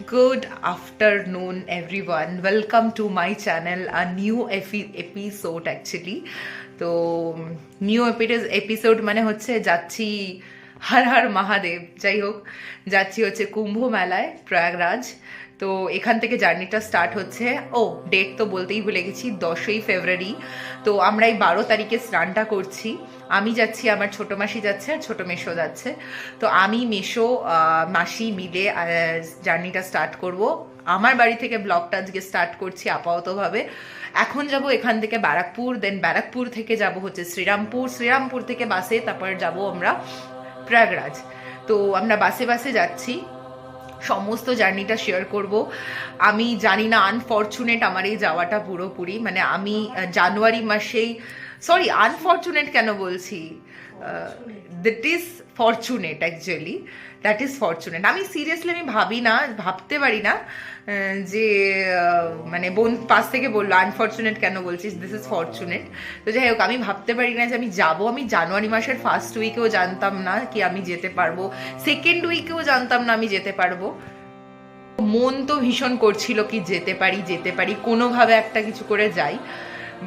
Good afternoon, everyone. Welcome to my channel. A new episode actually. তো new episode মানে হচ্ছে যাচ্ছি হর হর মহাদেব, যাই হোক যাচ্ছি হচ্ছে কুম্ভ মেলায় প্রয়াগরাজ। তো এখান থেকে জার্নিটা স্টার্ট হচ্ছে। ও ডেট তো বলতেই ভুলে গেছি, 10ই ফেব্রুয়ারি। তো আমরা এই 12 তারিখে স্নানটা করছি। আমি যাচ্ছি, আমার ছোটো মাসি যাচ্ছে আর ছোটো মেশো যাচ্ছে। তো আমি মেশো মাসি মিলে জার্নিটা স্টার্ট করব। আমার বাড়ি থেকে ব্লগটা আজকে স্টার্ট করছি আপাততভাবে। এখন যাব এখান থেকে ব্যারাকপুর, দেন ব্যারাকপুর থেকে যাব হচ্ছে শ্রীরামপুর, শ্রীরামপুর থেকে বাসে তারপর যাব আমরা প্রয়াগরাজ। তো আমরা বাসে বাসে যাচ্ছি, সমস্ত জার্নিটা শেয়ার করব। আমি জানি না, আনফর্চুনেট আমার এই যাওয়াটা পুরোপুরি, মানে আমি জানুয়ারি মাসেই, সরি আনফর্চুনেট কেন বলছি, that is fortunate actually, that is fortunate. আমি সিরিয়াসলি আমি ভাবতে পারি না যে মানে বোন পাশ থেকে বললো আনফর্চুনেট কেন বলছিস, দিস ইজ ফরচুনেট। তো যাই হোক, আমি ভাবতে পারি না যে আমি যাব। আমি জানুয়ারি মাসের ফার্স্ট উইকেও জানতাম না কি আমি যেতে পারবো, সেকেন্ড উইকেও জানতাম না আমি যেতে পারবো। মন তো ভীষণ করছিল কি যেতে পারি কোনোভাবে একটা কিছু করে যাই,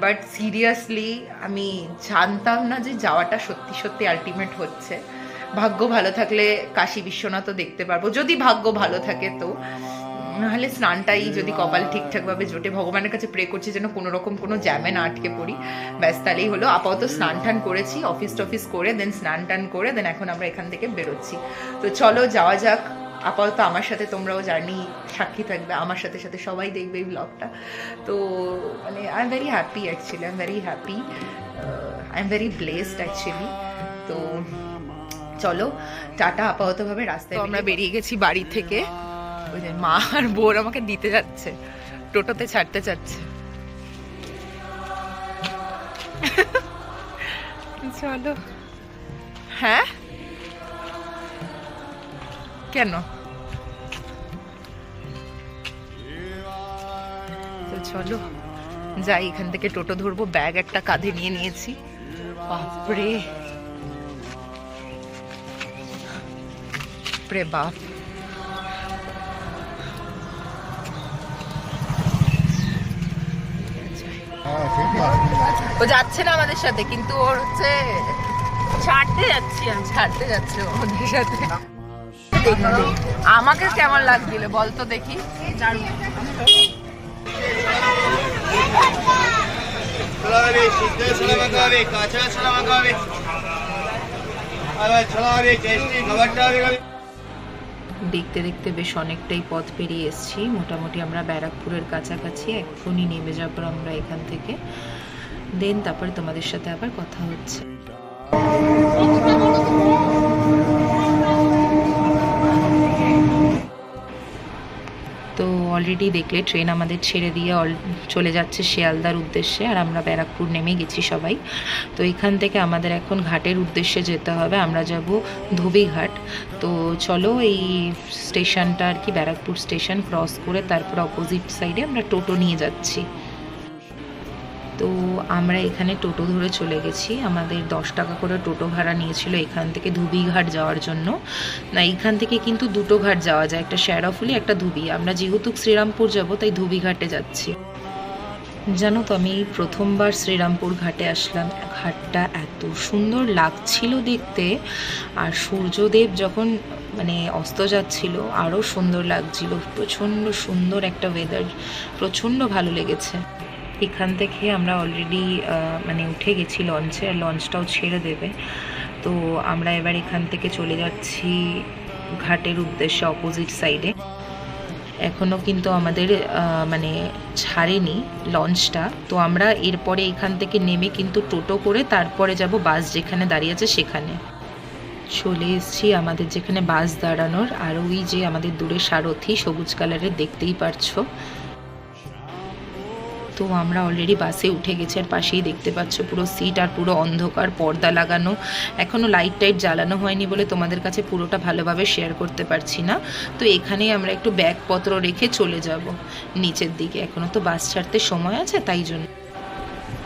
বাট সিরিয়াসলি আমি জানতাম না যে যাওয়াটা সত্যি সত্যি আলটিমেট হচ্ছে। ভাগ্য ভালো থাকলে কাশী বিশ্বনাথও দেখতে পারবো, যদি ভাগ্য ভালো থাকে। তো নাহলে স্নানটাই যদি কপাল ঠিকঠাকভাবে জোটে, ভগবানের কাছে প্রে করছি যেন কোনো রকম কোনো জ্যামে না আটকে পড়ি, ব্যাস তাহলেই হলো। আপাতত স্নান টান করেছি, অফিস টফিস করে দেন স্নান টান করে দেন এখন আমরা এখান থেকে বেরোচ্ছি। তো চলো যাওয়া যাক। আপাতত আমার সাথে তোমরাও জার্নি সাক্ষী থাকবে, আমার সাথে সাথে সবাই দেখবে এই ব্লগটা। তো মানে I am very happy actually, I am very happy, I am very blessed actually. তো চলো টাটা, আপাততভাবে রাস্তায় আমরা বেরিয়ে গেছি বাড়ি থেকে। ওই যে মা আর বোর আমাকে দিতে যাচ্ছে, টোটোতে ছাড়তে চাচ্ছে। চলো। হ্যাঁ কেন? তো চলো যাই, এখান থেকে টোটো ধরবো। ব্যাগ একটা কাঁধে নিয়ে নিয়েছি। বাপরে বাপ, ও যাচ্ছে না আমাদের সাথে, কিন্তু ওর হচ্ছে ছাড়তে যাচ্ছে ওদের সাথে। আমাকে কেমন লাগছিল বলতো দেখি। দেখতে দেখতে বেশ অনেকটাই পথ পেরিয়ে এসেছি, মোটামুটি আমরা ব্যারাকপুরের কাছাকাছি। এখনই নেমে যাবো আমরা এখান থেকে, দেন তারপরে তোমাদের সাথে আবার কথা হচ্ছে। তো অলরেডি দেখলে ট্রেন আমাদের ছেড়ে দিয়ে চলে যাচ্ছে শিয়ালদার উদ্দেশ্যে, আর আমরা ব্যারাকপুর নেমে গেছি সবাই। তো এখান থেকে আমাদের এখন ঘাটের উদ্দেশ্যে যেতে হবে, আমরা যাব ধোবিঘাট। তো চলো, এই স্টেশনটা আর কি ব্যারাকপুর স্টেশন ক্রস করে তারপর অপোজিট সাইডে আমরা টোটো নিয়ে যাচ্ছি। তো আমরা এখানে টোটো ধরে চলে গেছি। আমাদের 10 টাকা করে টোটো ভাড়া নিয়েছিল এখান থেকে ধুবিঘাট যাওয়ার জন্য। না, এইখান থেকে কিন্তু দুটো ঘাট যাওয়া যায়, একটা শেরাফুলি একটা ধুবি। আমরা যেহেতু শ্রীরামপুর যাব তাই ধুবিঘাটে যাচ্ছি। জানো তো, আমি প্রথমবার শ্রীরামপুর ঘাটে আসলাম। ঘাটটা এত সুন্দর লাগছিল দেখতে, আর সূর্যদেব যখন মানে অস্ত যাচ্ছিল আরও সুন্দর লাগছিল। প্রচণ্ড সুন্দর একটা ওয়েদার, প্রচণ্ড ভালো লেগেছে। এখান থেকে আমরা অলরেডি মানে উঠে গেছি লঞ্চে, আর লঞ্চটাও ছেড়ে দেবে। তো আমরা এবার এখান থেকে চলে যাচ্ছি ঘাটের উদ্দেশ্যে অপোজিট সাইডে। এখনও কিন্তু আমাদের মানে ছাড়েনি লঞ্চটা। তো আমরা এরপরে এখান থেকে নেমে কিন্তু টোটো করে তারপরে যাব বাস যেখানে দাঁড়িয়ে আছে সেখানে। চলে এসেছি আমাদের যেখানে বাস দাঁড়ানোর, আর ওই যে আমাদের দূরে সারথি সবুজ কালারের, দেখতেই পারছো। তো আমরা অলরেডি বাসে উঠে গেছি, আর পাশেই দেখতে পাচ্ছ পুরো সিট, আর পুরো অন্ধকার, পর্দা লাগানো। এখনও লাইট টাইট জ্বালানো হয়নি বলে তোমাদের কাছে পুরোটা ভালোভাবে শেয়ার করতে পারছি না। তো এখানেই আমরা একটু ব্যাগপত্র রেখে চলে যাব নিচের দিকে, এখনও তো বাস ছাড়তে সময় আছে তাই জন্য।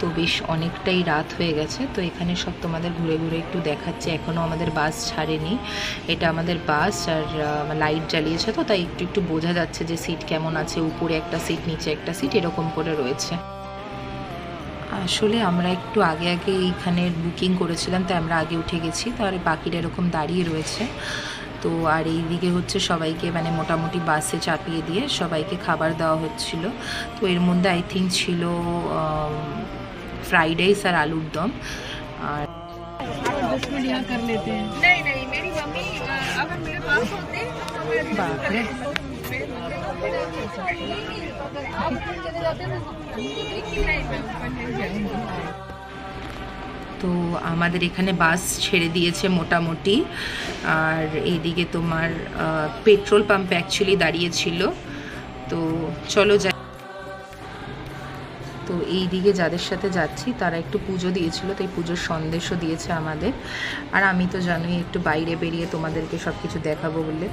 তো বেশ অনেকটাই রাত হয়ে গেছে। তো এখানে সব তোমাদের ঘুরে ঘুরে একটু দেখাচ্ছে। এখনও আমাদের বাস ছাড়েনি, এটা আমাদের বাস, আর লাইট জ্বালিয়েছে তো তাই একটু একটু বোঝা যাচ্ছে যে সিট কেমন আছে, উপরে একটা সিট নিচে একটা সিট এরকম করে রয়েছে। আসলে আমরা একটু আগে আগে এইখানে বুকিং করেছিলাম, তাই আমরা আগে উঠে গেছি, তো আর বাকিরা এরকম দাঁড়িয়ে রয়েছে। তো আর এই দিকে হচ্ছে সবাইকে মানে মোটামুটি বাসে চাপিয়ে দিয়ে সবাইকে খাবার দেওয়া হচ্ছিল। তো এর মধ্যে আই থিঙ্ক ছিল ফ্রাইড রাইস আর আলুর দম। আর বাপরে, তো আমাদের এখানে বাস ছেড়ে দিয়েছে মোটামুটি। আর এইদিকে তোমার পেট্রোল পাম্প অ্যাকচুয়ালি দাঁড়িয়েছিল। তো চলো যাই। তো এই দিকে যাদের সাথে যাচ্ছি তারা একটু পুজো দিয়েছিল, তো এই পুজোর সন্দেশও দিয়েছে আমাদের। আর আমি তো জানোই একটু বাইরে বেরিয়ে তোমাদেরকে সব কিছু দেখাবো বলে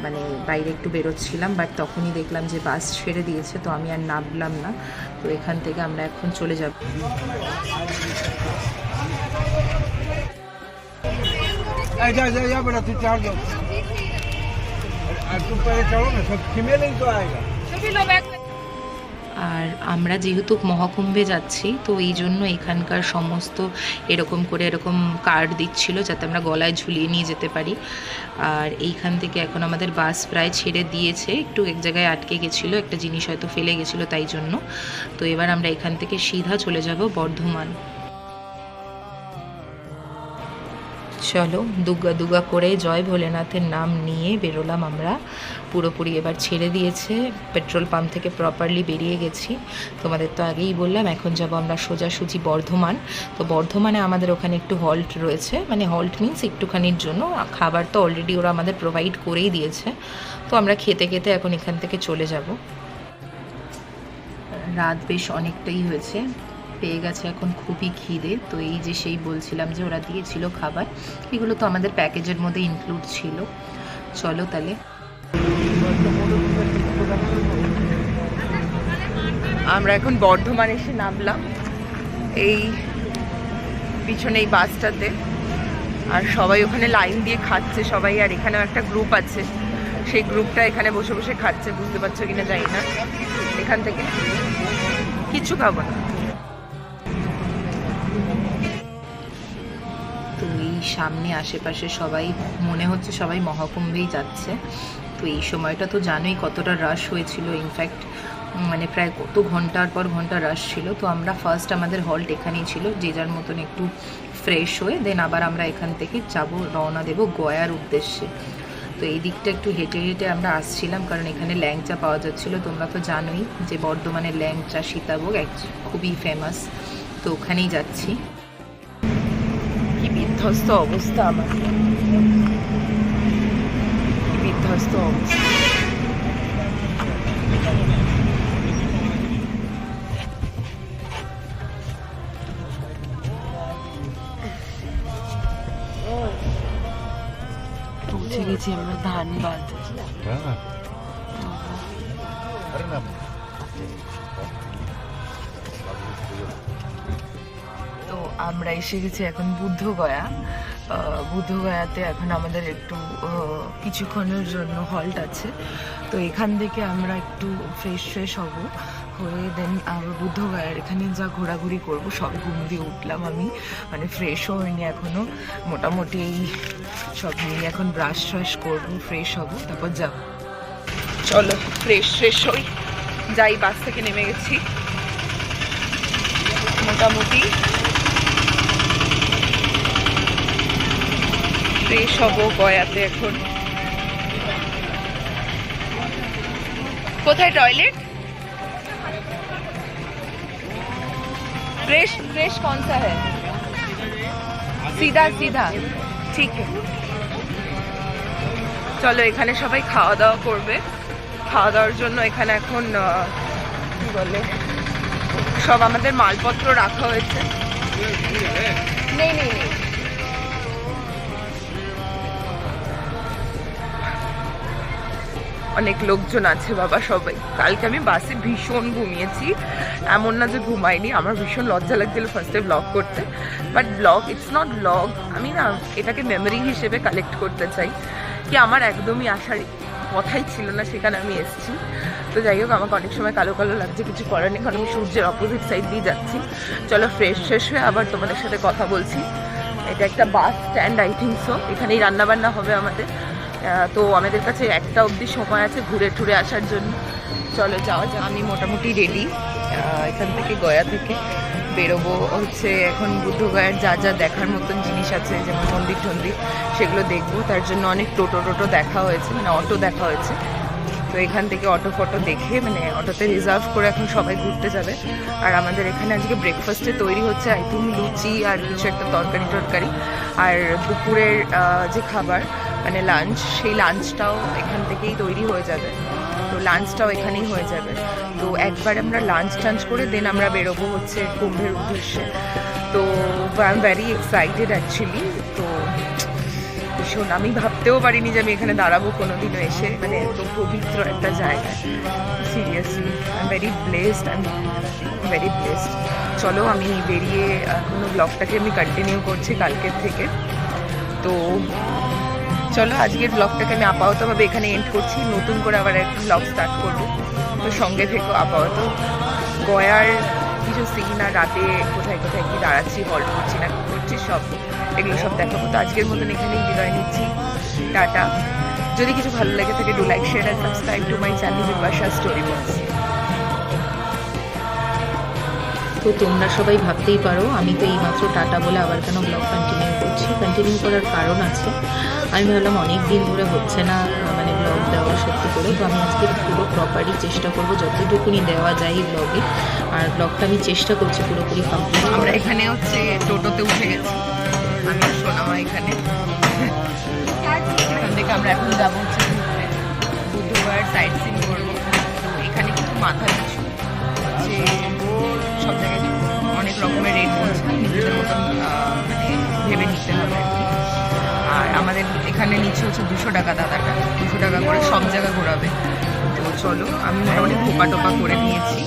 মানে বাইরে একটু বেরোচ্ছিলাম, বাট তখনই দেখলাম যে বাস ছেড়ে দিয়েছে, তো আমি আর নামলাম না। তো এখান থেকে আমরা এখন চলে যাব। আর আমরা যেহেতু মহাকুম্ভে যাচ্ছি, তো এই জন্য এখানকার সমস্ত এরকম করে এরকম কার্ড দিচ্ছিল যাতে আমরা গলায় ঝুলিয়ে নিয়ে যেতে পারি। আর এইখান থেকে এখন আমাদের বাস প্রায় ছেড়ে দিয়েছে, একটু এক জায়গায় আটকে গেছিলো, একটা জিনিস হয়তো ফেলে গেছিলো তাই জন্য। তো এবার আমরা এখান থেকে সিধা চলে যাব বর্ধমান। চলো দুর্গা দুর্গা করে জয় ভোলেনাথের নাম নিয়ে বেরোলাম আমরা। পুরোপুরি এবার ছেড়ে দিয়েছে, পেট্রোল পাম্প থেকে প্রপারলি বেরিয়ে গেছি। তোমাদের তো আগেই বললাম এখন যাব আমরা সোজাসুজি বর্ধমান। তো বর্ধমানে আমাদের ওখানে একটু হল্ট রয়েছে, মানে হল্ট মিন্স একটুখানির জন্য। খাবার তো অলরেডি ওরা আমাদের প্রোভাইড করেই দিয়েছে, তো আমরা খেতে খেতে এখন এখান থেকে চলে যাব। রাত বেশ অনেকটাই হয়েছে, পেয়ে গেছে এখন খুবই খিদে। তো এই যে সেই বলছিলাম যে ওরা দিয়েছিল খাবার, এগুলো তো আমাদের প্যাকেজের মধ্যে ইনক্লুড ছিল। চলো তাহলে আমরা এখন বর্ধমান এসে নামলাম, এই পিছনে এই বাসটাতে। আর সবাই ওখানে লাইন দিয়ে খাচ্ছে সবাই, আর এখানেও একটা গ্রুপ আছে, সেই গ্রুপটা এখানে বসে বসে খাচ্ছে। বুঝতে পারছো কিনা জানি না, এখান থেকে কিছু খাবো না। তো এই সামনে আশেপাশে সবাই মনে হচ্ছে সবাই মহাকুম্ভেই যাচ্ছে। তো এই সময়টা তো জানোই কতটা রাশ হয়েছিল, ইনফ্যাক্ট মানে প্রায় কত ঘন্টার পর ঘন্টা রাশ ছিল। তো আমরা ফার্স্ট আমাদের হল্ট এখানেই ছিল, যে যার মতন একটু ফ্রেশ হয়ে দেন আবার আমরা এখান থেকে যাব, রওনা দেব গয়ার উদ্দেশ্যে। তো এই দিকটা একটু হেঁটে হেঁটে আমরা আসছিলাম, কারণ এখানে ল্যাংচা পাওয়া যাচ্ছিলো। তোমরা তো জানোই যে বর্ধমানের ল্যাংচা সীতাভোগ খুবই ফেমাস, তো ওখানেই যাচ্ছি। কি বিধ্বস্ত অবস্থা আমার, বিধ্বস্ত অবস্থা। পৌঁছে গেছি আমরা ধানবাদ। তো আমরা এসে গেছি এখন বুদ্ধগয়া। বুদ্ধগয়াতে এখন আমাদের একটু কিছুক্ষণের জন্য হল্ট আছে। তো এখান থেকে আমরা একটু ফ্রেশ হব, হয়ে দেন আমরা বুদ্ধগয়ার এখানে যা ঘোরাঘুরি করবো। সব ঘুম দিয়ে উঠলাম আমি, মানে ফ্রেশও হয়নি এখনও, মোটামুটি এই সব নিয়ে এখন ব্রাশ ট্রাশ করবো, ফ্রেশ হব, তারপর যাব। চলো ফ্রেশ হই, যাই। বাস থেকে নেমে গেছি মোটামুটি, ফ্রেশ হব গয়াতে এখন। কোথায় टॉयलेट? फ्रेश कौन सा है? सीधा ठीक है। চলো এখানে সবাই খাওয়া দাওয়া করবে। খাওয়া দাওয়ার জন্য এখানে এখন কি বলে সব আমাদের মালপত্র রাখা হয়েছে। নেই অনেক লোকজন আছে বাবা সবাই। কালকে আমি বাসে ভীষণ ঘুমিয়েছি, এমন না যে ঘুমাইনি। আমার ভীষণ লজ্জা লাগছিল ফার্স্টে ব্লগ করতে, but blog it's not blog, আমি না এটাকে মেমোরি হিসেবে কালেক্ট করতে চাই। কি আমার একদমই আসার কথাই ছিল না, সেখানে আমি এসেছি। তো যাই হোক, আমাকে অনেক সময় কালো কালো লাগছে, কিছু করার নেই, কারণ আমি সূর্যের অপোজিট সাইড দিয়ে যাচ্ছি। চলো ফ্রেশ হয়ে আবার তোমাদের সাথে কথা বলছি। এটা একটা bus stand, I think so. এখানেই রান্নাবান্না হবে আমাদের। তো আমাদের কাছে 1টা অবধি সময় আছে ঘুরে টুরে আসার জন্য। চলো যাওয়া যাক। আমি মোটামুটি রেডি। এখান থেকে গয়া থেকে বেরোবো হচ্ছে এখন বুদ্ধগয়ার যা যা দেখার মতন জিনিস আছে, যেমন মন্দির টন্দির, সেগুলো দেখবো। তার জন্য অনেক টোটো দেখা হয়েছে, মানে অটো দেখা হয়েছে। তো এখান থেকে অটো ফটো দেখে, মানে অটোতে রিজার্ভ করে এখন সবাই ঘুরতে যাবে। আর আমাদের এখানে আজকে ব্রেকফাস্টে তৈরি হচ্ছে আই থিঙ্ক লুচি আর কিছু একটা তরকারি। আর দুপুরের যে খাবার মানে লাঞ্চ, সেই লাঞ্চটাও এখান থেকেই তৈরি হয়ে যাবে। তো লাঞ্চটাও এখানেই হয়ে যাবে। তো একবার আমরা লাঞ্চ টাঞ্চ করে দেন আমরা বেরোবো হচ্ছে কুম্ভের উদ্দেশ্যে। তো I am very excited actually. তো ভীষণ, আমি ভাবতেও পারিনি যে আমি এখানে দাঁড়াবো কোনোদিনও এসে, মানে এত পবিত্র একটা জায়গা। Seriously I am very blessed, চলো আমি বেরিয়ে কোনো ব্লগটাকে আমি কন্টিনিউ করছি কালকের থেকে। তো চলো আজকের ব্লগটাকে আমি আপাততভাবে এখানে এন্ড করছি, নতুন করে আবার একটা ব্লগ স্টার্ট করবো। তো সঙ্গে থেকো। আপাতত গয়ার কিছু সিন আর রাতে কোথায় কি দাঁড়াচ্ছি, হল্ট করছি না করছি, এগুলো সব দেখাবো। তো আজকের মতন এখানেই বিদায় নিচ্ছি, টাটা। যদি কিছু ভালো লেগে থাকে, ডু লাইক, শেয়ার আর subscribe to my channel Bipasha story box. তো তোমরা সবাই ভাবতেই পারো আমি তো এইমাত্র টাটা বলে আবার কেন ব্লগ কন্টিনিউ করার কারণ আছে। আমি ভাবলাম অনেক দিন ধরে হচ্ছে না মানে ব্লগ দেওয়া সত্যি করে, তো আমি আজকে পুরো প্রপারলি চেষ্টা করবো যতটুকুনি দেওয়া যায় ব্লগে। আর ব্লগটা আমি চেষ্টা করছি পুরোপুরি কমপ্লিট। আমরা এখানে হচ্ছে টোটোতে উঠে গেছি, আমি আর সোনামা এখানে। এখান থেকে আমরা এখন যাবো হচ্ছে বুদ্ধগয়ার সাইড সিন করবো। তো এখানে কিন্তু মাথা পিছু হচ্ছে সব জায়গায় অনেক রকমের রেট বলছে, নিজেদের মতন মানে ভেবে নিতে হবে আর কি। আর আমাদের এখানে নিচ্ছে হচ্ছে 200 টাকা, দাদাটা 200 টাকা করে সব জায়গা ঘোরাবে। তো চলো, আমি মোটামুটি খোপা টোপা করে নিয়েছি।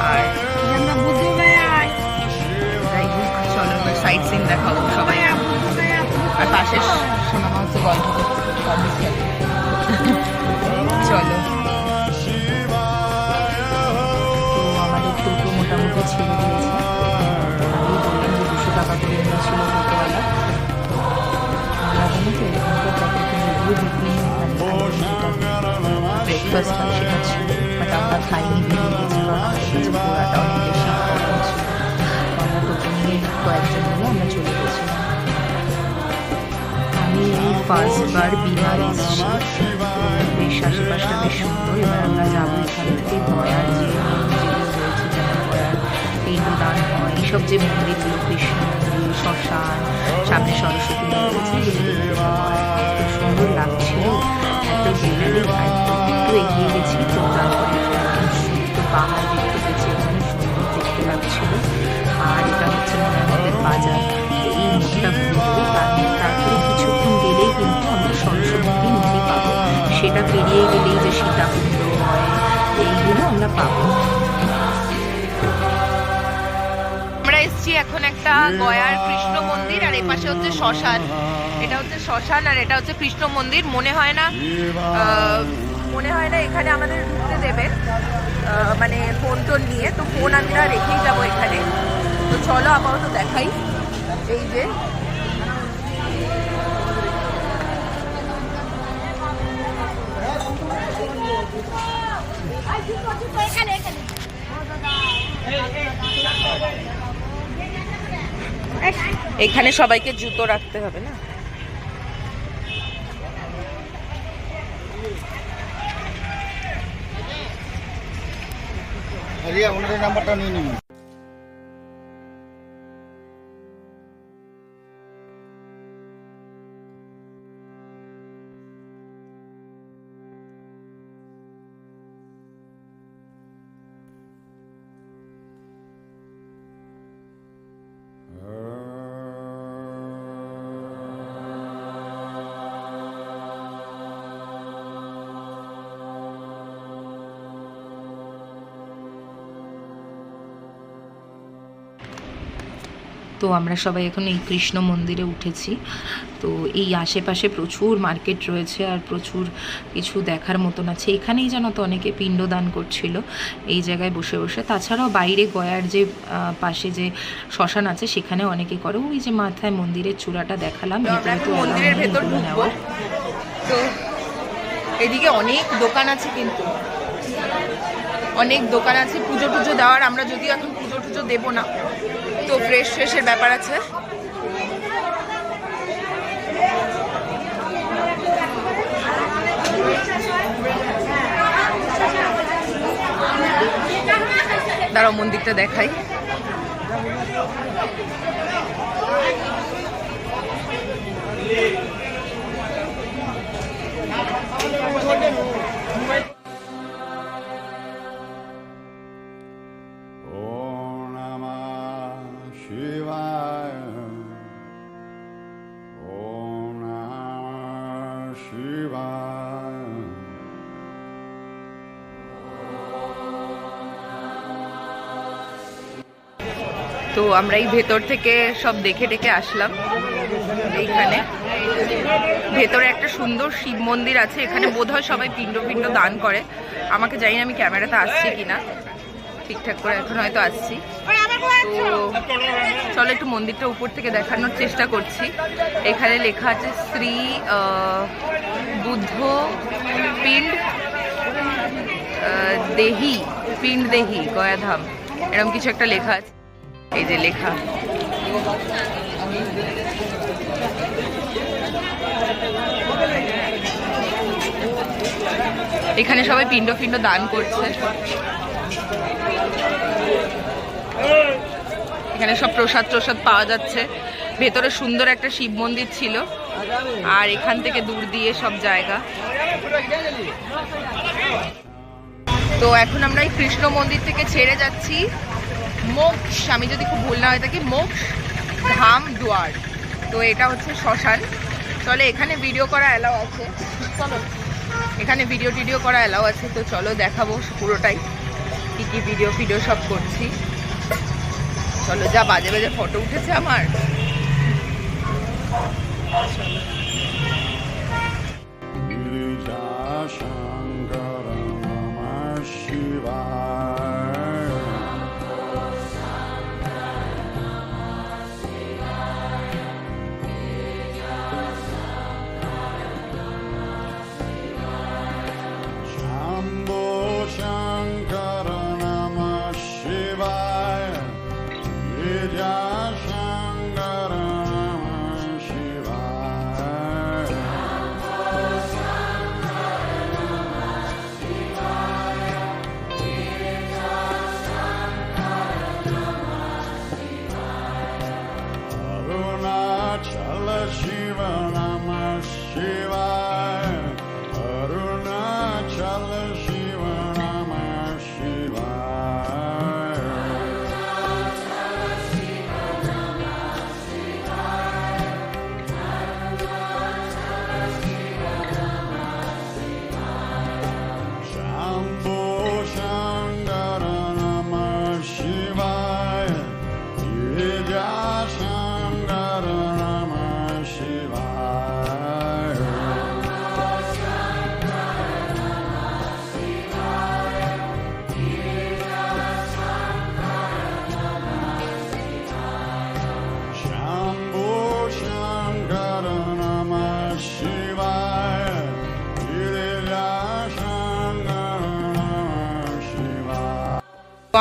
আর যাই হোক, চলো এবার সাইড সিন দেখাবো সবাই। আর পাশে সোনামা হচ্ছে গল্প করতে, চলো। তো আমাদের টোটো মোটামুটি ছেড়ে দিয়েছে। আগেই বললাম যে 200 টাকা করে নিয়েছিল টোটোওয়ালা। আমরা জানি তো এখানকার প্যাকেটে যদিও বিক্রি ব্রেকফাস্ট হয় সেটা ছিল, বাট আমরা খাইনি, বেরিয়ে গেছি, কারণ আমাদের কাছে ঘোরাটা অনেক বেশি ইম্পর্টেন্ট ছিল। আমরা টোটো নিয়ে কয়েকজন মিলে আমরা চলে গেছিলাম। আমি এই ফার্স্টবার বিহার এসেছি, বেশ আশেপাশটা বেশ সুন্দর। এবার আমরা যাবো এখান থেকে গয়ার যে যেগুলো রয়েছে, যেমন গয়ার পিণ্ডদান হয়, এইসব যে মন্দিরগুলো, কৃষ্ণ মন্দির, শ্মশান, সামনে সরস্বতী রয়েছে, খুব সুন্দর লাগছিল। এত গ্রিনারি, একটু এগিয়ে গেছি তো তারপরে তো পাহাড় দেখতে পেয়েছি, এখানে সুন্দর দেখতে লাগছিল। আর এটা হচ্ছে মনে আমাদের বাজার, এই মোড়টা ঘুরবো। তারপরে কিছুক্ষণ গেলেই কিন্তু আমরা সরস্বতী নদী পাবো, সেটা পেরিয়ে গেলেই যে সীতাকুণ্ড হয় এইগুলো আমরা পাবো। আমরা এসছি এখন একটা গয়ার কৃষ্ণ মন্দির, আর এপাশে হচ্ছে শ্মশান। এটা হচ্ছে শ্মশান আর এটা হচ্ছে কৃষ্ণ মন্দির। মনে হয় না এখানে আমাদের ঢুকতে দেবে, মানে ফোন টোন নিয়ে। তো ফোন আমরা রেখেই যাবো এখানে। তো চলো আপাতত দেখাই, এই যে এখানে সবাইকে জুতো রাখতে হবে না। নাম্বারটা নিয়ে নিন। তো আমরা সবাই এখন এই কৃষ্ণ মন্দিরে উঠেছি। তো এই আশেপাশে প্রচুর মার্কেট রয়েছে আর প্রচুর কিছু দেখার মতন আছে। এখানেই যেন তো অনেকে পিণ্ডদান করছিল এই জায়গায় বসে বসে। তাছাড়াও বাইরে গয়ার যে পাশে যে শ্মশান আছে সেখানে অনেকে করে। ওই যে মাথায় মন্দিরের চূড়াটা দেখালাম, মন্দিরের ভেতর ঢুকবো। তো এদিকে অনেক দোকান আছে, কিন্তু অনেক দোকান আছে পুজো টুজো দেওয়ার। আমরা যদিও এখন পুজো টুজো দেবো না, তো ফ্রেশের ব্যাপার আছে। দাঁড়াও মন্দিরটা দেখাই। তো আমরা এই ভেতর থেকে সব দেখে টেকে আসলাম। এইখানে ভেতরে একটা সুন্দর শিব মন্দির আছে। এখানে বোধহয় সবাই পিণ্ড দান করে। আমাকে জানি না আমি ক্যামেরাতে আসছি কিনা, ঠিকঠাক করে এখন হয়তো আসছি। তো চলো একটু মন্দিরটা উপর থেকে দেখানোর চেষ্টা করছি। এখানে লেখা আছে শ্রী বুদ্ধ পিণ্ড দেহি গয়াধাম, এরকম কিছু একটা লেখা আছে। এই যে লেখা, এখানে সবাই পিণ্ড দান করছে। এখানে সব প্রসাদ পাওয়া যাচ্ছে। ভেতরে সুন্দর একটা শিব মন্দির ছিল, আর এখান থেকে দূর দিয়ে সব জায়গা। তো এখন আমরা এই কৃষ্ণ মন্দির থেকে ছেড়ে যাচ্ছি মোক্ষ, আমি যদি খুব ভুল না হয়ে থাকি, মোক্ষ ধাম দুয়ার। তো এটা হচ্ছে শ্মশান। চলো, এখানে ভিডিও করা অ্যালাউ আছে, চলো এখানে ভিডিও করা অ্যালাউ আছে। তো চলো দেখাবো পুরোটাই, কি কি ভিডিও সব করছি। চলো, যা বাজে বাজে ফটো উঠেছে আমার।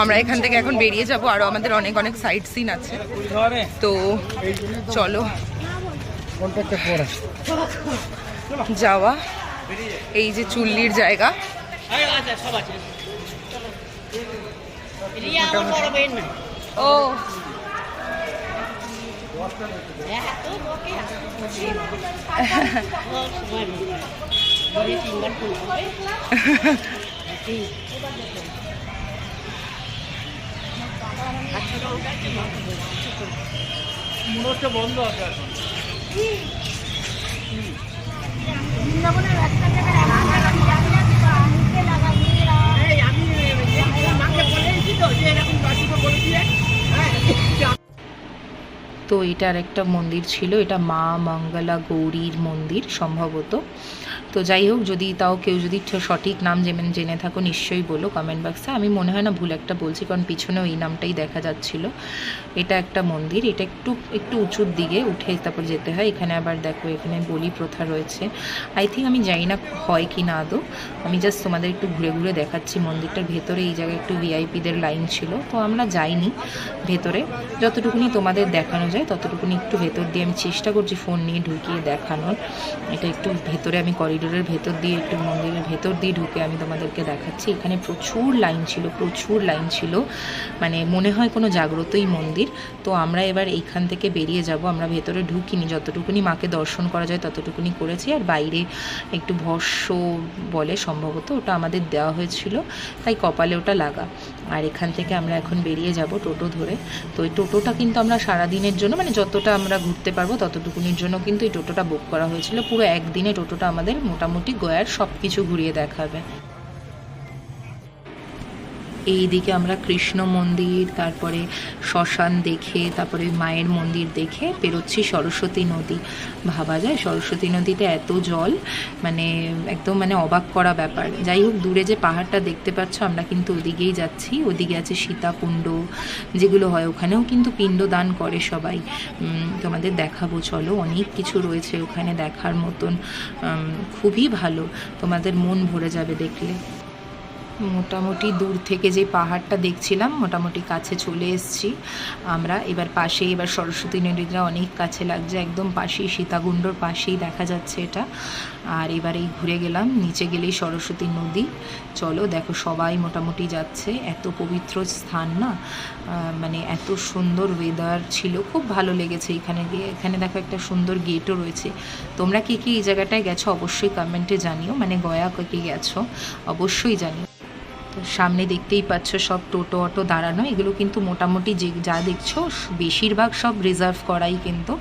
আমরা এখান থেকে এখন বেরিয়ে যাব, আরো আমাদের অনেক সাইট সিন আছে। তো চলো যাওয়া। এই যে চুল্লির জায়গা, ও বন্ধ আছে। তো এটা আর একটা মন্দির ছিল, এটা মা মঙ্গলা গৌরীর মন্দির সম্ভবত। তো যাই হোক, যদি তাও কেউ যদি সঠিক নাম জেনে থাকো নিশ্চয়ই বলো কমেন্ট বক্সে। আমি মনে হয় না ভুল একটা বলছি, কারণ পিছনেও এই নামটাই দেখা যাচ্ছিল। এটা একটা মন্দির, এটা একটু একটু উঁচুর দিকে উঠে তারপর যেতে হয়। এখানে আবার দেখো এখানে বলি প্রথা রয়েছে। আই থিঙ্ক, আমি জানি না হয় কি না আদৌ, আমি জাস্ট তোমাদের একটু ঘুরে ঘুরে দেখাচ্ছি মন্দিরটার ভেতরে। এই জায়গায় একটু ভিআইপিদের লাইন ছিল, তো আমরা যাইনি ভেতরে। যতটুকুনি তোমাদের দেখানো যায় ততটুকুনি একটু ভেতর দিয়ে আমি চেষ্টা করছি ফোন নিয়ে ঢুকিয়ে দেখানোর। এটা একটু ভেতরে, আমি করিডোরের ভেতর দিয়ে, একটু মন্দিরের ভেতর দিয়ে ঢুকে আমি তোমাদেরকে দেখাচ্ছি। এখানে প্রচুর লাইন ছিল, প্রচুর লাইন ছিল, মানে মনে হয় কোনো জাগ্রতই মন্দির। তো আমরা এবার এইখান থেকে বেরিয়ে যাব। আমরা ভেতরে ঢুকিনি, যতটুকুনি মাকে দর্শন করা যায় ততটুকুনি করেছি। আর বাইরে একটু ভস্য বলে সম্ভবত, ওটা আমাদের দেওয়া হয়েছিল, তাই কপালে ওটা লাগা। আর এখান থেকে আমরা এখন বেরিয়ে যাব টোটো ধরে। তো এই টোটোটা কিন্তু আমরা সারাদিনের জন্য, মানে যতটা আমরা ঘুরতে পারবো ততটুকুনির জন্য কিন্তু এই টোটোটা বুক করা হয়েছিল। পুরো একদিনে টোটোটা আমাদের মোটামুটি গয়ার সব কিছু ঘুরিয়ে দেখাবে। এই দিকে আমরা কৃষ্ণ মন্দির, তারপরে শ্মশান দেখে, তারপরে মায়ের মন্দির দেখে বেরোচ্ছি সরস্বতী নদী। ভাবা যায় সরস্বতী নদীতে এত জল, মানে একদম মানে অবাক করা ব্যাপার। যাই হোক, দূরে যে পাহাড়টা দেখতে পাচ্ছ আমরা কিন্তু ওদিকেই যাচ্ছি। ওদিকে আছে সীতাকুণ্ড যেগুলো হয়, ওখানেও কিন্তু পিণ্ড দান করে সবাই। তোমাদের দেখাবো, চলো, অনেক কিছু রয়েছে ওখানে দেখার মতন, খুবই ভালো, তোমাদের মন ভরে যাবে দেখলে। মোটামুটি দূর থেকে যে পাহাড়টা দেখছিলাম মোটামুটি কাছে চলে এসেছি আমরা। এবার পাশেই, এবার সরস্বতী নদীটা অনেক কাছে লাগছে, একদম পাশেই, সীতাকুণ্ডর পাশেই দেখা যাচ্ছে এটা। আর এবার এই ঘুরে গেলাম, নিচে গেলেই সরস্বতী নদী। চলো দেখো, সবাই মোটামুটি যাচ্ছে, এত পবিত্র স্থান না, মানে এত সুন্দর ওয়েদার ছিল, খুব ভালো লেগেছে এখানে গিয়ে। এখানে দেখো একটা সুন্দর গেটও রয়েছে। তোমরা কি কি এই জায়গাটায় গেছো অবশ্যই কমেন্টে জানিও, মানে গয়া কে গেছো অবশ্যই জানিও। তো সামনে দেখতেই পাচ্ছ সব টোটো অটো দাঁড়ানো, এগুলো কিন্তু মোটামুটি যে যা দেখছো বেশিরভাগ সব রিজার্ভ করাই কিন্তু।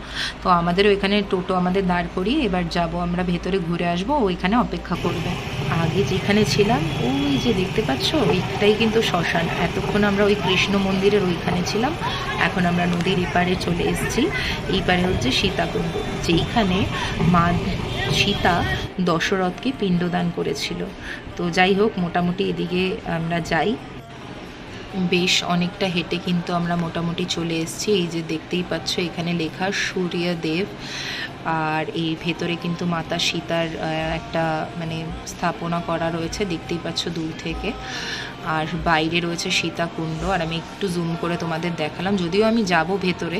তো আমাদেরও এখানে টোটো আমাদের দাঁড় করিয়ে এবার যাব আমরা ভেতরে, ঘুরে আসবো, ওইখানে অপেক্ষা করবে। আগে যেখানে ছিলাম ওই যে দেখতে পাচ্ছ ওইটাই কিন্তু শ্মশান। এতক্ষণ আমরা ওই কৃষ্ণ মন্দিরের ওইখানে ছিলাম, এখন আমরা নদীর এপারে চলে এসেছি। এই পারে হচ্ছে সীতাকুণ্ড, যেইখানে মা সীতা দশরথকে পিণ্ডদান করেছিল। তো যাই হোক, মোটামুটি এদিকে আমরা যাই, বেশ অনেকটা হেঁটে কিন্তু আমরা মোটামুটি চলে এসেছি। এই যে দেখতেই পাচ্ছ এখানে লেখা সূর্যদেব, আর এই ভেতরে কিন্তু মাতা সীতার একটা মানে স্থাপনা করা রয়েছে, দেখতেই পাচ্ছ দূর থেকে। আর বাইরে রয়েছে সীতাকুণ্ড, আর আমি একটু জুম করে তোমাদের দেখালাম, যদিও আমি যাব ভেতরে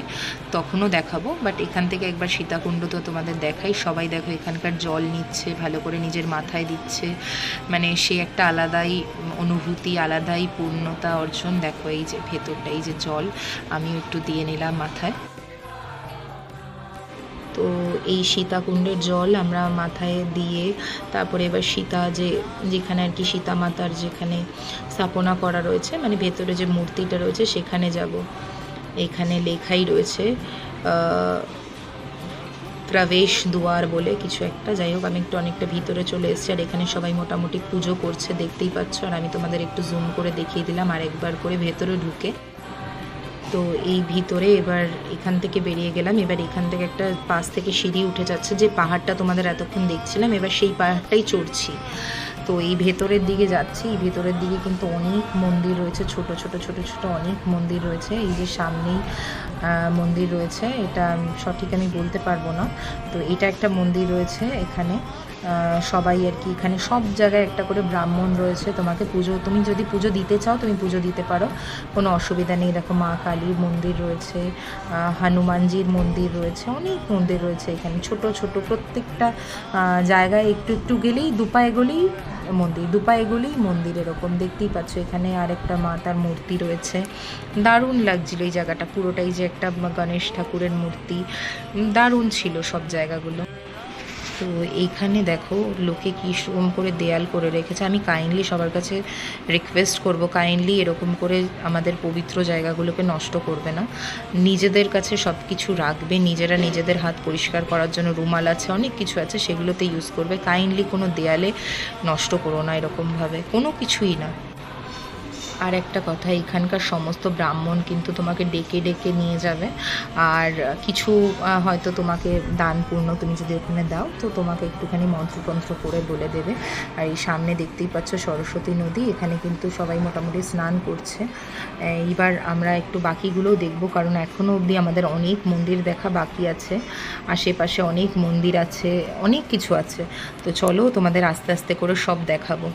তখনও দেখাবো, বাট এখান থেকে একবার সীতাকুণ্ড তো তোমাদের দেখাই। সবাই দেখো এখানকার জল নিচ্ছে, ভালো করে নিজের মাথায় দিচ্ছে, মানে সে একটা আলাদাই অনুভূতি, আলাদাই পূর্ণতা অর্জন। দেখো এই যে ভেতরটা, এই যে জল, আমিও একটু দিয়ে নিলাম মাথায়। তো এই সীতাকুণ্ডের জল আমরা মাথায় দিয়ে তারপরে এবার সীতা যেখানে আর কি সীতা মাতার যেখানে স্থাপনা করা রয়েছে, মানে ভেতরে যে মূর্তিটা রয়েছে সেখানে যাব। এখানে লেখাই রয়েছে প্রবেশ দুয়ার বলে কিছু একটা। যাই হোক, আমি একটু অনেকটা ভিতরে চলে এসেছি, আর এখানে সবাই মোটামুটি পুজো করছে দেখতেই পাচ্ছ। আর আমি তোমাদের একটু জুম করে দেখিয়ে দিলাম আর একবার করে ভেতরে ঢুকে। তো এই ভিতরে এবার এখান থেকে বেরিয়ে গেলাম। এবার এখান থেকে একটা পাশ থেকে সিঁড়ি উঠে যাচ্ছে, যে পাহাড়টা তোমাদের এতক্ষণ দেখছিলাম, এবার সেই পাহাড়টাই চড়ছি। তো এই ভেতরের দিকে যাচ্ছি। এই ভেতরের দিকে কিন্তু অনেক মন্দির রয়েছে, ছোট ছোট ছোট ছোট অনেক মন্দির রয়েছে। এই যে সামনেই মন্দির রয়েছে, এটা সঠিক আমি বলতে পারবো না। তো এটা একটা মন্দির রয়েছে এখানে, সবাই আর কি এখানে সব জায়গায় একটা করে ব্রাহ্মণ রয়েছে। তোমাকে তুমি যদি পুজো দিতে চাও তুমি পুজো দিতে পারো, কোনো অসুবিধা নেই। দেখো মা কালীর মন্দির রয়েছে, হনুমানজির মন্দির রয়েছে, অনেক মন্দির রয়েছে এখানে ছোট ছোট। প্রত্যেকটা জায়গায় একটু একটু গেলেই দুপায়ে গেলেই মন্দির, দুপায়ে গেলেই মন্দির, এরকম দেখতেই পাচ্ছ। এখানে আরেকটা মাতার মূর্তি রয়েছে, দারুণ লাগছিল এই জায়গাটা পুরোটাই, যে একটা গণেশ ঠাকুরের মূর্তি, দারুণ ছিল সব জায়গাগুলো। তো এইখানে দেখো লোকে কী রকম করে দেয়াল করে রেখেছে। আমি কাইন্ডলি সবার কাছে রিকোয়েস্ট করব, কাইন্ডলি এরকম করে আমাদের পবিত্র জায়গাগুলোকে নষ্ট করবে না, নিজেদের কাছে সব কিছু রাখবে, নিজেরা নিজেদের হাত পরিষ্কার করার জন্য রুমাল আছে, অনেক কিছু আছে, সেগুলোতে ইউজ করবে। কাইন্ডলি কোনো দেয়ালে নষ্ট করো না এরকমভাবে, কোনো কিছুই না। আর একটা কথা, এখানকার সমস্ত ব্রাহ্মণ কিন্তু তোমাকে ডেকে ডেকে নিয়ে যাবে। আর কিছু হয়তো তোমাকে দান পূর্ণ তুমি যদি ওখানে দাও তো তোমাকে একটুখানি মন্ত্রতন্ত্র করে বলে দেবে। আর এই সামনে দেখতেই পাচ্ছ সরস্বতী নদী, এখানে কিন্তু সবাই মোটামুটি স্নান করছে। এইবার আমরা একটু বাকিগুলোও দেখবো, কারণ এখনও অবধি আমাদের অনেক মন্দির দেখা বাকি আছে। আশেপাশে অনেক মন্দির আছে, অনেক কিছু আছে। তো চলো তোমাদের আস্তে আস্তে করে সব দেখাবো।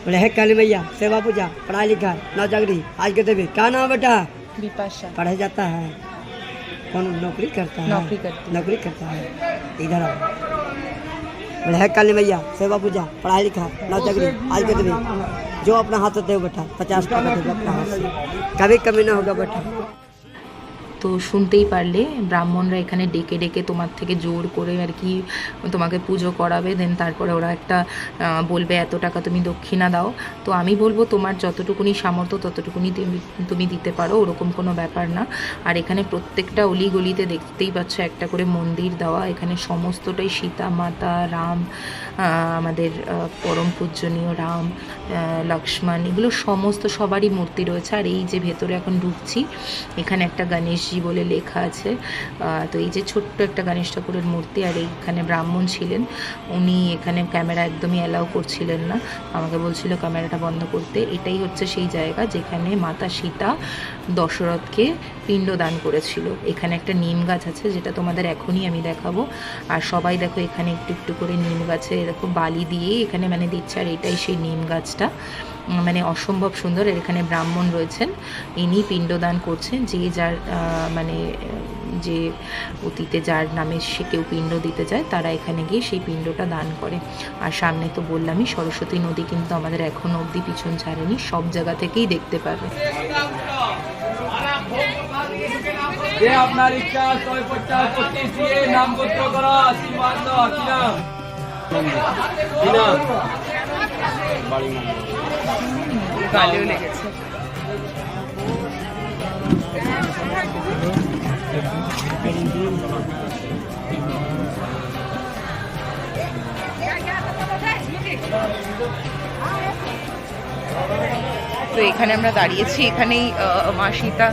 बोले है काली मैया सेवा पूजा पढ़ाई लिखा नौजगरी आज के देवी क्या नाम बेटा? बिपाशा। पढ़ा जाता है, कौन नौकरी करता है? नौकरी करता है। इधर आओ। बोले है काली मैया सेवा पूजा पढ़ाई लिखा नौजगरी आज के देवी जो अपना हाथ दे बेटा 50 टका दे अपना हाथ से, कभी कमी ना होगा बेटा। তো শুনতেই পারলে ব্রাহ্মণরা এখানে ডেকে ডেকে তোমার থেকে জোর করে আর কি তোমাকে পুজো করাবে। দেন তারপরে ওরা একটা বলবে এত টাকা তুমি দক্ষিণা দাও। তো আমি বলবো তোমার যতটুকুনি সামর্থ্য ততটুকুনি তুমি দিতে পারো, ওরকম কোনো ব্যাপার না। আর এখানে প্রত্যেকটা অলিগলিতে দেখতেই পাচ্ছ একটা করে মন্দির দেওয়া। এখানে সমস্তটাই সীতা মাতা, রাম, আমাদের পরম পূজনীয় রাম, লক্ষ্মণ, এগুলো সমস্ত সবারই মূর্তি রয়েছে। আর এই যে ভেতরে এখন ঢুকছি, এখানে একটা গণেশজি বলে লেখা আছে। তো এই যে ছোট্ট একটা গণেশ ঠাকুরের মূর্তি। আর এইখানে ব্রাহ্মণ ছিলেন, উনি এখানে ক্যামেরা একদমই অ্যালাউ করছিলেন না, আমাকে বলছিল ক্যামেরাটা বন্ধ করতে। এটাই হচ্ছে সেই জায়গা যেখানে মাতা সীতা দশরথকে পিণ্ডদান করেছিল। এখানে একটা নিম গাছ আছে যেটা তোমাদের এখনই আমি দেখাবো। আর সবাই দেখো এখানে একটু একটু করে নিম গাছে এরকম বালি দিয়ে এখানে মানে দিচ্ছে। আর এটাই সেই নিম গাছটা, মানে অসম্ভব সুন্দর। আর এখানে ব্রাহ্মণ রয়েছেন, ইনি পিণ্ডদান করছেন। যে যার মানে যে অতীতে যার নামে সে কেউ পিণ্ড দিতে যায় তারা এখানে গিয়ে সেই পিণ্ডটা দান করে। আর সামনে তো বললামই সরস্বতী নদী কিন্তু আমাদের এখনও অবধি পিছন ছাড়েনি, সব জায়গা থেকেই দেখতে পাবে। যে আপনার ইচ্ছা 150-25 দিয়ে নাম গোত্র করা আশীর্বাদ দাও। কি নাম? কি নাম? গালেও লেগেছে। তো এখানে আমরা দাঁড়িয়েছি, এখানেই মা সীতা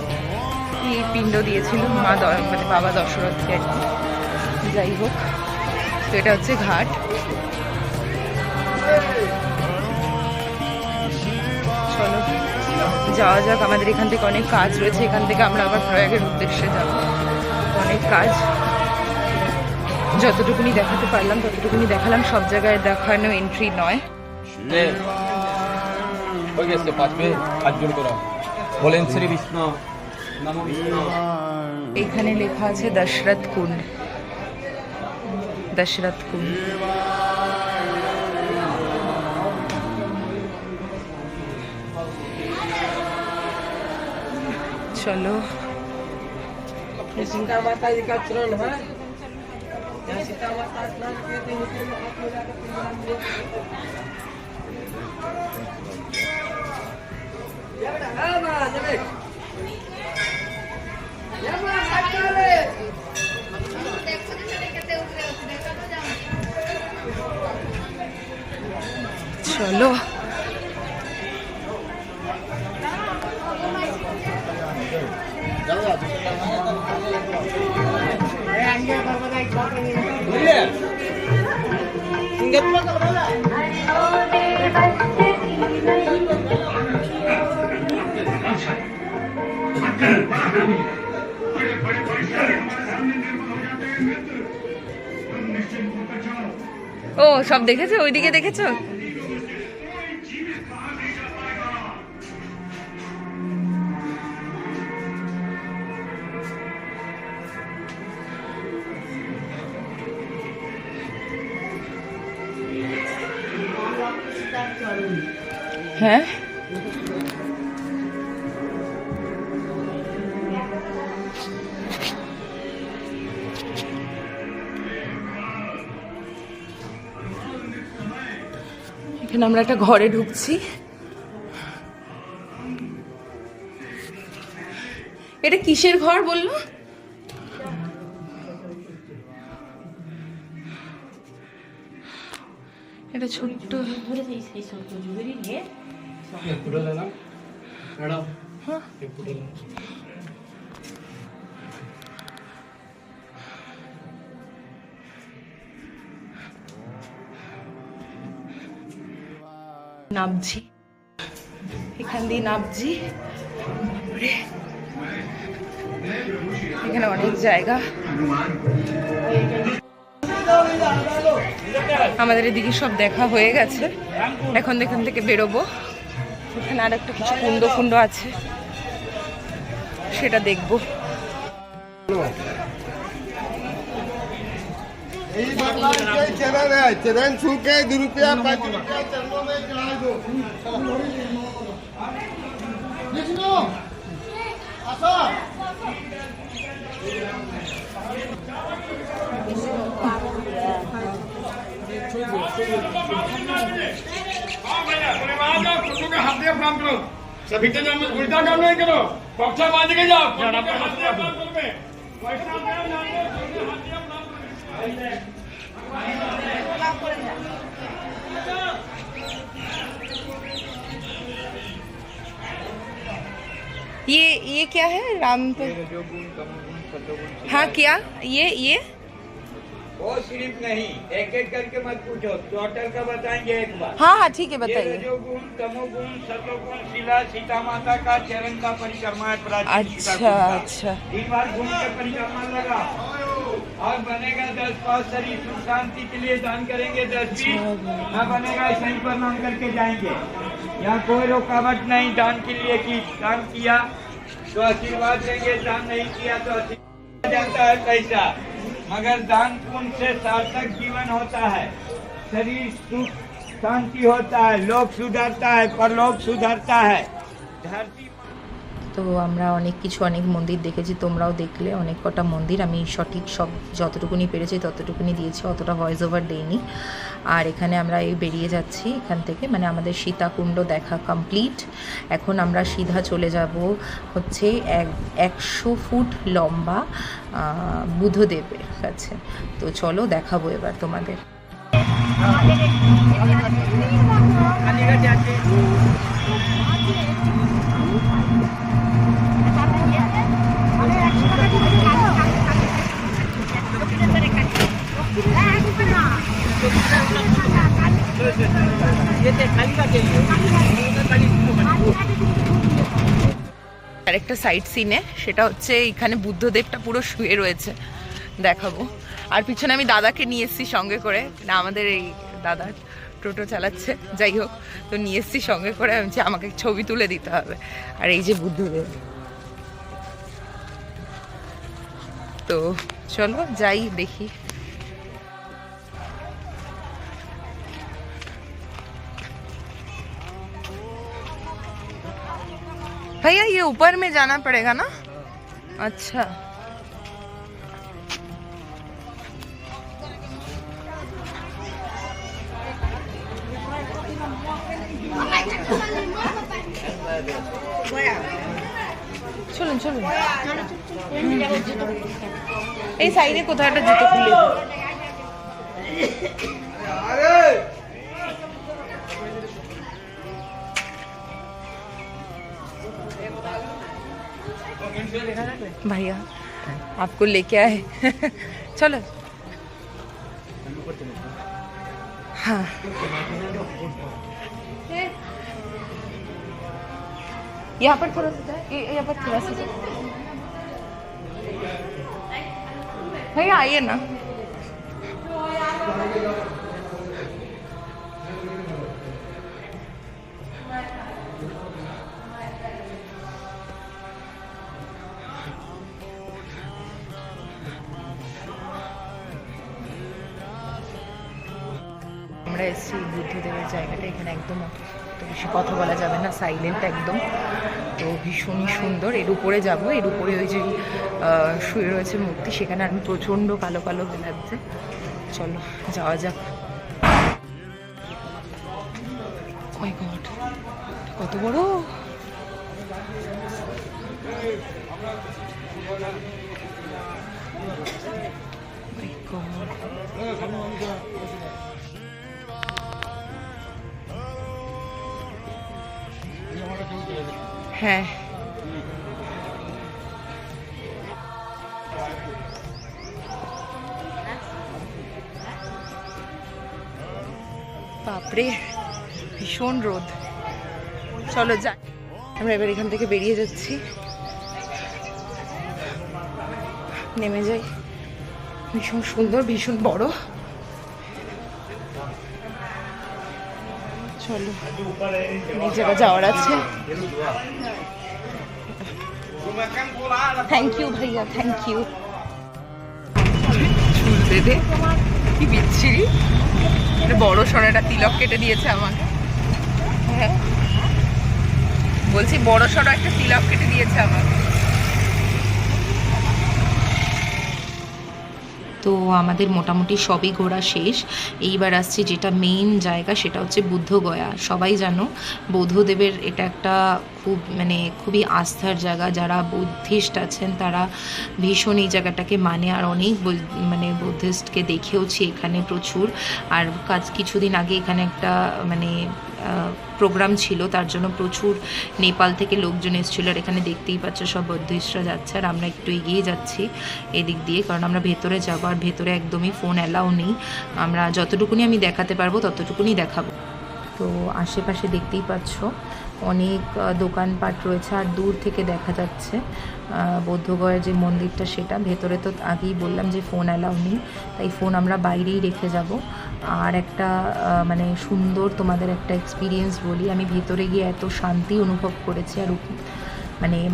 কি পিণ্ড দিয়েছিল মানে বাবা দশরথকে আর কি। যাই হোক, তো এটা হচ্ছে ঘাট। চলো যাওয়া যাক। আমাদের এখান থেকে অনেক কাজ রয়েছে, এখান থেকে আমরা আবার প্রয়াগের উদ্দেশ্যে যাব। অনেক কাজ, যতটুকুনি দেখাতে পারলাম ততটুকুনি দেখালাম, সব জায়গায় দেখানো এন্ট্রি নয়। বলেন শ্রী বিষ্ণু নমো বিষ্ণু। এখানে লেখা আছে দশরথ কুণ্ড, দশরথ কুণ্ড। চলো सीता माता जी का चरण है, यहाँ सीता माता स्नान किए थे চলো ও সব দেখেছো, ওইদিকে দেখেছো? হ্যাঁ এখানে আমরা একটা ঘরে ঢুকছি। এটা কিসের ঘর বললো? এটা ছোট্ট। নামছি, এখান দিয়ে নামছি। এখানে অনেক জায়গা। আমাদের এদিকে সব দেখা হয়ে গেছে, এখন এখান থেকে বেরোবো। এখানে আর একটা কিছু কুণ্ড আছে, সেটা দেখবো। चरण छू के 2 रुपया 5 रुपया चरणों में चढ़ा दो। हाथ दिया प्रणाम करो, सभी तो जब उल्टा काम नहीं करो, पक्षा बांध के जाओ। ये क्या है राम पे? हाँ क्या ये वो सिर्फ नहीं, एक एक करके मत पूछो, टोटल का बताएंगे एक बार। हाँ ठीक है, ये बताइए। रजोगुण, तमोगुण, सतोगुण, शिला सीता माता का चरण का परिक्रमा है। प्राचीन सीता अच्छा कुंड का। अच्छा। 3 बार घूम के परिक्रमा लगा और बनेगा 10 पाँच शरीर सुख शांति के लिए दान करेंगे 10 बीस। न बनेगा ऐसा ही प्रणाम करके जाएंगे। यहाँ कोई रुकावट नहीं दान के लिए की, दान किया तो आशीर्वाद देंगे, दान नहीं किया तो आशीर्वाद जाता है पैसा। मगर दान पुण्य से सार्थक जीवन होता है, शरीर सुख शांति होता है, लोक सुधरता है, परलोक सुधरता है। धरती তো আমরা অনেক কিছু, অনেক মন্দির দেখেছি, তোমরাও দেখলে অনেক কটা মন্দির। আমি সঠিক সব যতটুকুনি পেরেছি ততটুকুনি দিয়েছি, অতটা ভয়েস ওভার দেইনি। আর এখানে আমরা এই বেরিয়ে যাচ্ছি এখান থেকে, মানে আমাদের সীতাকুণ্ড দেখা কমপ্লিট। এখন আমরা সিধা চলে যাব হচ্ছে 100 ফুট লম্বা বুদ্ধদেবের কাছে। তো চলো দেখাবো এবার তোমাদের। আরেকটা সাইড সিনে, সেটা হচ্ছে এখানে বুদ্ধদেবটা পুরো শুয়ে রয়েছে, দেখাবো। আর পিছনে আমি দাদাকে নিয়ে এসেছি সঙ্গে করে, না আমাদের এই দাদা টোটো চালাচ্ছে, যাই হোক, তো নিয়ে এসেছি সঙ্গে করে। আমি আমাকে ছবি তুলে দিতে হবে। আর এই যে বুদ্ধদেব, তো চলো যাই দেখি। भैया ये ऊपर में जाना पड़ेगा ना? अच्छा চলুন চলুন, এই সাইডে কোথাও একটা জুতো খুলে। भैया आपको लेके आए चलो। हाँ यहाँ पर थोड़ा सा जाए, यहाँ पर थोड़ा सा जाए। भैया आइए ना। আমরা এসেছি বুদ্ধদেবের জায়গাটা, এখানে একদম তো বেশি কথা বলা যাবে না, সাইলেন্ট একদম। তো ভীষণই সুন্দর। এর উপরে যাব, এর উপরে ওই যে শুয়ে রয়েছে মূর্তি, সেখানে আমি প্রচণ্ড কালো কালো লাগছে। চলো যাওয়া যাক। কত বড়! My God. হ্যাঁ, বাপরে ভীষণ রোদ। চলো যাই, আমরা এবার এখান থেকে বেরিয়ে যাচ্ছি, নেমে যাই। ভীষণ সুন্দর, ভীষণ বড়। চলো, অনেক জায়গা যাওয়ার আছে। থ্যাংক ইউ ভাইয়া, থ্যাংক ইউ। চুল বেঁধে কি বিচ্ছিরি, বড় সড়ো তিলক কেটে দিয়েছে আমাকে। হ্যাঁ বলছি, বড় সড়ো একটা তিলক কেটে দিয়েছে আমাকে। তো আমাদের মোটামুটি সবই ঘোরা শেষ। এইবার আসছে যেটা মেইন জায়গা, সেটা হচ্ছে বুদ্ধগয়া। সবাই জানো বৌদ্ধদেবের এটা একটা খুবই আস্থার জায়গা। যারা বুদ্ধিস্ট আছেন তারা ভীষণ এই জায়গাটাকে মানে, আর অনেক বুদ্ধিস্টকে দেখেওছি এখানে প্রচুর। আর কিছুদিন আগে এখানে একটা প্রোগ্রাম ছিল, তার জন্য প্রচুর নেপাল থেকে লোকজন এসেছিলো। আর এখানে দেখতেই পাচ্ছ সব বুদ্ধিস্টরা যাচ্ছে, আর আমরা একটু এগিয়ে যাচ্ছি এদিক দিয়ে, কারণ আমরা ভেতরে যাবো। আর ভেতরে একদমই ফোন অ্যালাউ নেই। আমরা যতটুকুনি আমি দেখাতে পারবো ততটুকুনি দেখাবো। তো আশেপাশে দেখতেই পাচ্ছ অনেক দোকানপাট রয়েছে, আর দূর থেকে দেখা যাচ্ছে বৌদ্ধগয়ার যে মন্দিরটা সেটা। ভেতরে তো আগেই বললাম যে ফোন অ্যালাউ নেই, তাই ফোন আমরা বাইরেই রেখে যাব। আর একটা সুন্দর তোমাদের একটা এক্সপিরিয়েন্স বলি, আমি ভেতরে গিয়ে এত শান্তি অনুভব করেছি, আর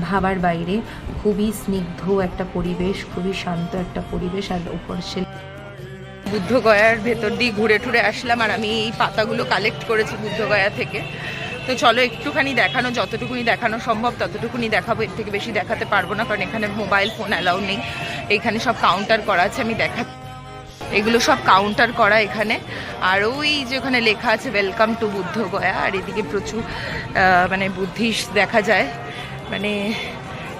ভাবার বাইরে। খুবই স্নিগ্ধ একটা পরিবেশ, খুবই শান্ত একটা পরিবেশ। আর উপর সে বুদ্ধগয়ার ভেতর দিয়ে ঘুরে টুরে আসলাম, আর আমি এই পাতাগুলো কালেক্ট করেছি বুদ্ধগয়া থেকে। তো চলো একটুখানি দেখানো, যতটুকুনি দেখানো সম্ভব ততটুকুনি দেখাবো। এর থেকে বেশি দেখাতে পারবো না, কারণ এখানে মোবাইল ফোন অ্যালাউ নেই। এখানে সব কাউন্টার করা আছে, আমি এগুলো সব কাউন্টার করা এখানে। আর ওই যে ওখানে লেখা আছে ওয়েলকাম টু বুদ্ধগয়া। আর এদিকে প্রচুর বুদ্ধিস্ট দেখা যায়,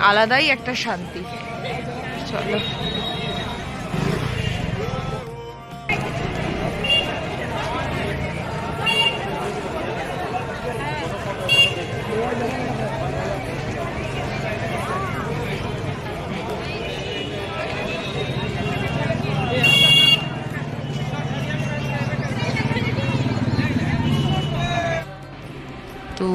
আলাদাই একটা শান্তি। চলো তো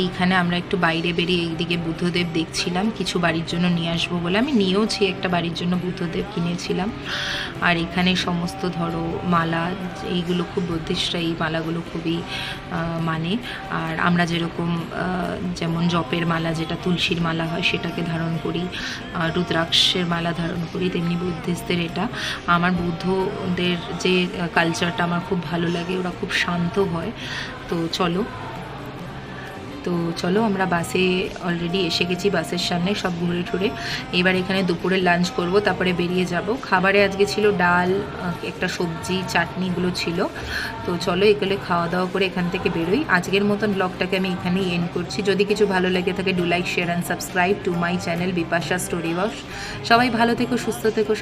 এইখানে আমরা একটু বাইরে বেরিয়ে এইদিকে বুদ্ধদেব দেখছিলাম, কিছু বাড়ির জন্য নিয়ে আসবো বলে। আমি নিয়েওছি, একটা বাড়ির জন্য বুদ্ধদেব কিনেছিলাম। আর এখানে সমস্ত ধরো মালা, এইগুলো খুব বুদ্ধিস্টরা এই মালাগুলো খুবই মানে। আর আমরা যেরকম যেমন জপের মালা, যেটা তুলসীর মালা হয়, সেটাকে ধারণ করি, রুদ্রাক্ষের মালা ধারণ করি, তেমনি বুদ্ধিস্টদের এটা। আমার বুদ্ধদের যে কালচারটা আমার খুব ভালো লাগে, ওরা খুব শান্ত হয়। তো চলো আমরা বাসে অলরেডি এসে গেছি, বাসের সামনে সব ঘুরে টুরে। এবার এখানে দুপুরে লাঞ্চ করব, তারপরে বেরিয়ে যাব। খাবারে আজকে ছিল ডাল, একটা সবজি, চাটনিগুলো ছিল। তো চলো এগুলো খাওয়া দাওয়া করে এখান থেকে বেরোই। আজকের মতন ব্লগটাকে আমি এখানেই এন্ড করছি। যদি কিছু ভালো লেগে থাকে, do like, share and subscribe to my channel Bipasha story works. সবাই ভালো থেকো, সুস্থ থেকো।